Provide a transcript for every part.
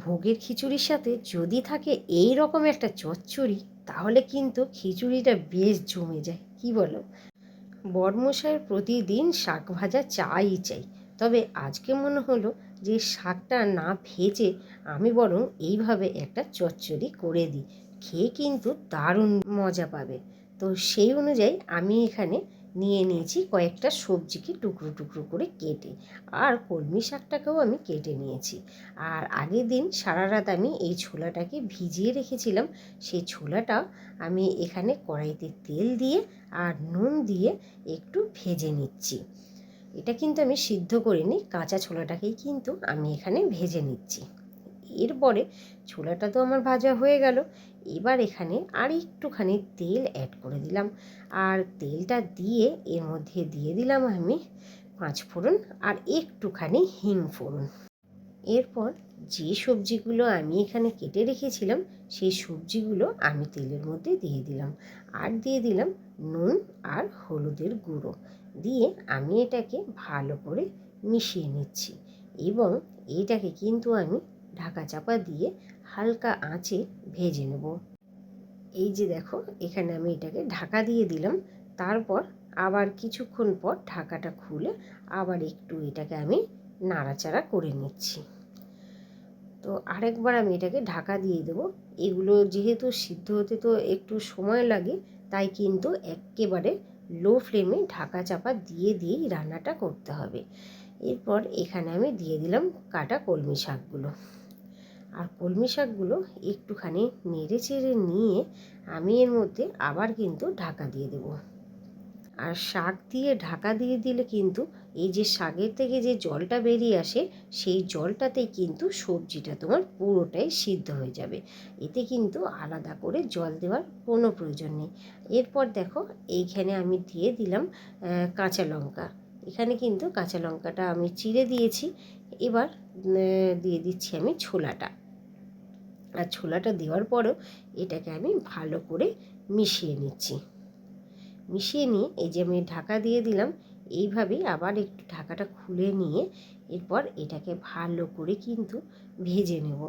ভোগের খিচুড়ির সাথে যদি থাকে এই রকম একটা চচ্চড়ি, তাহলে কিন্তু খিচুড়িটা বেশ জমে যায়, কি বলো? বড়মশাইয়ের প্রতিদিন শাক ভাজা চাই চাই, তবে আজকে মনে হলো যে শাকটা না ভেজে আমি বরং এইভাবে একটা চচ্চড়ি করে দিই, খেয়ে কিন্তু দারুণ মজা পাবে। তো সেই অনুযায়ী আমি এখানে নিয়ে নিয়েছি কয়েকটা সবজিকে টুকরো টুকরো করে কেটে, আর কলমি শাকটাকেও আমি কেটে নিয়েছি। আর আগের দিন সারা রাত আমি এই ছোলাটাকে ভিজিয়ে রেখেছিলাম, সেই ছোলাটা আমি এখানে কড়াইতে তেল দিয়ে আর নুন দিয়ে একটু ভেজে নিচ্ছি। এটা কিন্তু আমি সিদ্ধ করিনি, কাঁচা ছোলাটাকেই কিন্তু আমি এখানে ভেজে নিচ্ছি। এরপরে ছোলাটা তো আমার ভাজা হয়ে গেল, এবার এখানে আর একটুখানি তেল অ্যাড করে দিলাম, আর তেলটা দিয়ে এর মধ্যে দিয়ে দিলাম আমি 5 ফোড়ন আর একটুখানি হিং ফোড়ন। এরপর যে সবজিগুলো আমি এখানে কেটে রেখেছিলাম সেই সবজিগুলো আমি তেলের মধ্যে দিয়ে দিলাম, আর দিয়ে দিলাম নুন আর হলুদের গুঁড়ো দিয়ে আমি এটাকে ভালো করে মিশিয়ে নিচ্ছি, এবং এইটাকে কিন্তু আমি ঢাকা চাপা দিয়ে হালকা আঁচে ভেজে নেব। এই যে দেখো, এখানে আমি এটাকে ঢাকা দিয়ে দিলাম, তারপর আবার কিছুক্ষণ পর ঢাকাটা খুলে আবার একটু এটাকে আমি নাড়াচাড়া করে নিচ্ছি। তো আরেকবার আমি এটাকে ঢাকা দিয়ে দেবো। এগুলো যেহেতু সিদ্ধ হতে তো একটু সময় লাগে, তাই কিন্তু একেবারে লো ফ্লেমে ঢাকা চাপা দিয়ে দিয়েই রান্নাটা করতে হবে। এরপর এখানে আমি দিয়ে দিলাম কাটা কলমি শাকগুলো, আর কলমি শাকগুলো একটুখানি নেড়ে চেড়ে নিয়ে আমি এর মধ্যে আবার কিন্তু ঢাকা দিয়ে দেবো। আর শাক দিয়ে ঢাকা দিয়ে দিলে কিন্তু এই যে শাকের থেকে যে জলটা বেরিয়ে আসে, সেই জলটাতেই কিন্তু সবজিটা তোমার পুরোটাই সিদ্ধ হয়ে যাবে, এতে কিন্তু আলাদা করে জল দেওয়ার কোনো প্রয়োজন নেই। এরপর দেখো, এইখানে আমি দিয়ে দিলাম কাঁচা লঙ্কা। এখানে কিন্তু কাঁচা লঙ্কাটা আমি চিড়ে দিয়েছি। এবার দিয়ে দিচ্ছি আমি ছোলাটা, আর ছোলাটা দেওয়ার পরেও এটাকে আমি ভালো করে মিশিয়ে নিচ্ছি। মিশিয়ে নিয়ে এই যে আমি ঢাকা দিয়ে দিলাম, এইভাবেই আবার একটু ঢাকাটা খুলে নিয়ে এরপর এটাকে ভালো করে কিন্তু ভেজে নেব,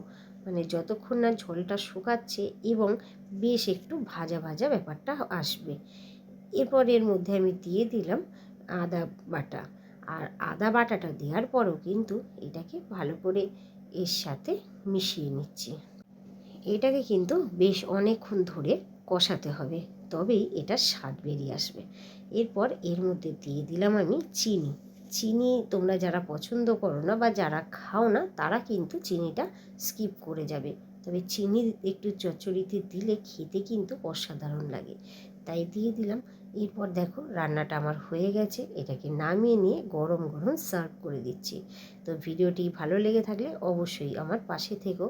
মানে যতক্ষণ না ঝোলটা শুকাচ্ছে এবং বেশ একটু ভাজা ভাজা ব্যাপারটা আসবে। এরপর এর মধ্যে আমি দিয়ে দিলাম আদা বাটা, আর আদা বাটাটা দেওয়ার পরও কিন্তু এটাকে ভালো করে এর সাথে মিশিয়ে নিচ্ছি। এটাকে কিন্তু বেশ অনেকক্ষণ ধরে কষাতে হবে, তবেই এটার স্বাদ বেরিয়ে আসবে। এরপর এর মধ্যে দিয়ে দিলাম আমি চিনি। চিনি তোমরা যারা পছন্দ করো না বা যারা খাও না তারা কিন্তু চিনিটা স্কিপ করে যাবে, তবে চিনি একটু চচ্চড়িতে দিলে খেতে কিন্তু অসাধারণ লাগে, তাই দিয়ে দিলাম। এরপর দেখো, রান্নাটা আমার হয়ে গেছে, এটাকে নামিয়ে নিয়ে গরম গরম সার্ভ করে দিচ্ছি। তো ভিডিওটি ভালো লেগে থাকলে অবশ্যই আমার পাশে থেকো।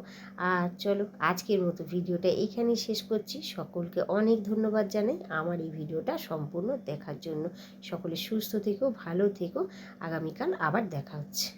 আর চলো, আজকের মতো ভিডিওটা এখানেই শেষ করছি। সকলকে অনেক ধন্যবাদ জানাই আমার এই ভিডিওটা সম্পূর্ণ দেখার জন্য। সকলে সুস্থ থেকো, ভালো থেকো, আগামীকাল আবার দেখা হচ্ছে।